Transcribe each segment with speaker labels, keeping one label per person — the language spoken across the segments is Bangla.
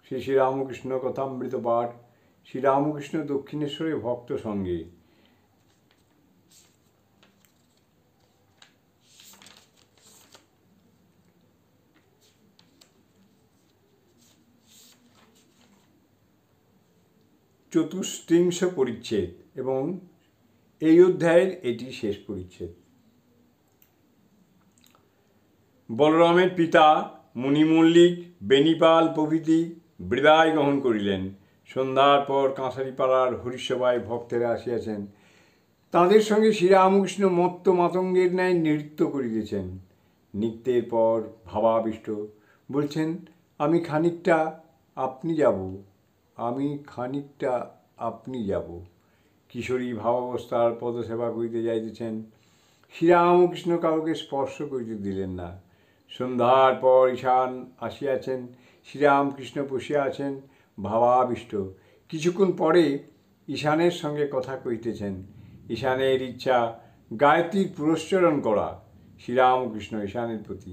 Speaker 1: শ্রী শ্রীরামকৃষ্ণ কথামৃত পাঠ। শ্রীরামকৃষ্ণ দক্ষিণেশ্বরে ভক্ত সঙ্গে। চতুস্ত্রিংশ পরিচ্ছেদ এবং এই অধ্যায়ের এটি শেষ পরিচ্ছেদ। বলরামের পিতা মুনি মল্লিক, বেণীপাল প্রভৃতি বিদায় গ্রহণ করিলেন। সন্ধ্যার পর কাঁসারিপাড়ার হরিসভায় ভক্তেরা আসিয়াছেন। তাঁদের সঙ্গে শ্রীরামকৃষ্ণ মত্ত মাতঙ্গের ন্যায় নৃত্য করিতেছেন। নৃত্যের পর ভাবাবিষ্ট বলছেন, আমি খানিকটা আপনি যাব, আমি খানিকটা আপনি যাব। কিশোরী ভাবাবস্থার পদসেবা করিতে যাইতেছেন। শ্রীরামকৃষ্ণ কাউকে স্পর্শ করিতে দিলেন না। সন্ধ্যার পর ঈশান আসিয়াছেন। শ্রীরামকৃষ্ণ বসিয়া আছেন ভাবাবিষ্ট। কিছুক্ষণ পরে ঈশানের সঙ্গে কথা কইতেছেন। ঈশানের ইচ্ছা গায়ত্রীর পুরস্চরণ করা। শ্রীরামকৃষ্ণ ঈশানের প্রতি,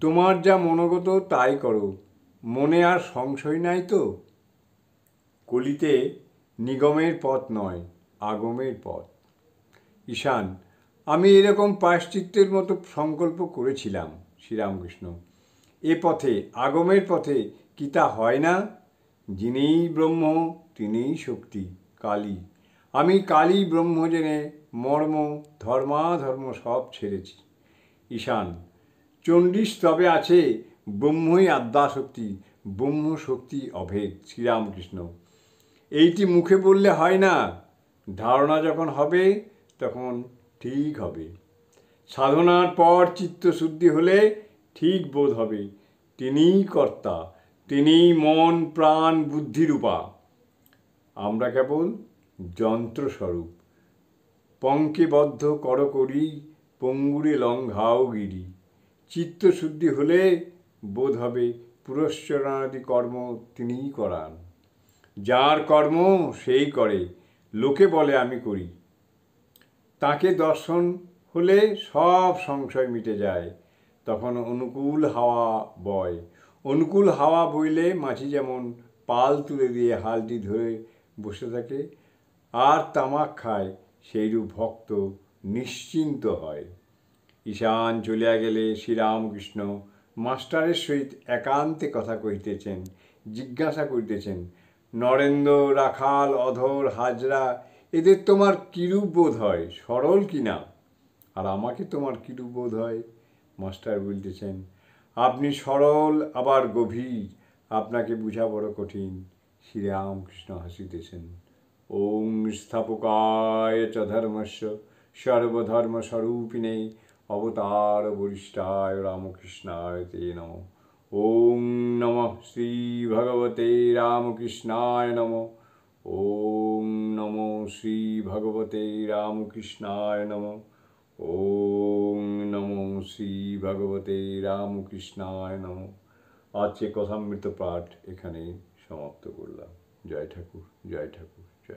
Speaker 1: তোমার যা মনোগত তাই করো, মনে আর সংশয় নাই তো? কলিতে নিগমের পথ নয়, আগমের পথ। ঈশান, আমি এরকম প্রায়শ্চিত্তের মতো সংকল্প করেছিলাম। শ্রীরামকৃষ্ণ, এ পথে আগমের পথে কি তা হয় না? যিনিই ব্রহ্ম তিনিই শক্তি, কালী। আমি কালী ব্রহ্ম জেনে মর্ম ধর্মাধর্ম সব ছেড়েছি। ঈশান, চণ্ডী স্তবে আছে ব্রহ্মই আদ্যাশক্তি, ব্রহ্ম শক্তি অভেদ। শ্রীরামকৃষ্ণ, এইটি মুখে বললে হয় না, ধারণা যখন হবে তখন ঠিক হবে। সাধনার পর চিত্তশুদ্ধি হলে ঠিক বোধ হবে তিনিই কর্তা, তিনিই মন প্রাণ বুদ্ধিরূপা। আমরা কেবল যন্ত্রস্বরূপ। পঙ্কেবদ্ধ কর করি, পঙ্গুরে লঙ্ঘাও গিরি। চিত্তশুদ্ধি হলে বোধ হবে পুরস্চরণাদি কর্ম তিনিই করান। যার কর্ম সেই করে, লোকে বলে আমি করি। তাকে দর্শন হলে সব সংশয় মিটে যায়। তখন অনুকূল হাওয়া বয়। অনুকূল হাওয়া বইলে মাঝি যেমন পাল তুলে দিয়ে হালটি ধরে বসে থাকে আর তামাক খায়, সেইরূপ ভক্ত নিশ্চিন্ত হয়। ঈশান চলিয়া গেলে শ্রীরামকৃষ্ণ মাস্টারের সহিত একান্তে কথা কহিতেছেন। জিজ্ঞাসা করিতেছেন, নরেন্দ্র, রাখাল, অধর, হাজরা এদের তোমার কিরূপ বোধ হয়, সরল কি না? আর আমাকে তোমার কিরূপ বোধ হয়? মাস্টার বলতেছেন, আপনি সরল আবার গভীর, আপনাকে বুঝা বড় কঠিন। শ্রীরামকৃষ্ণ হাসিতেছেন। ওং স্থাপকায় চ ধর্মস্য সর্বধর্মস্বরূপিণে অবতার বরিষ্ঠায় রামকৃষ্ণায় তে নমঃ। ওং নমঃ শ্রী ভগবতে রামকৃষ্ণায় নমঃ। ওং নমো শ্রী ভগবতে রামকৃষ্ণায় নমঃ। ওং নমো শ্রী ভগবতে রামকৃষ্ণায় নমঃ। আজকে কথামৃত পাঠ এখানে সমাপ্ত করলাম। জয় ঠাকুর, জয় ঠাকুর।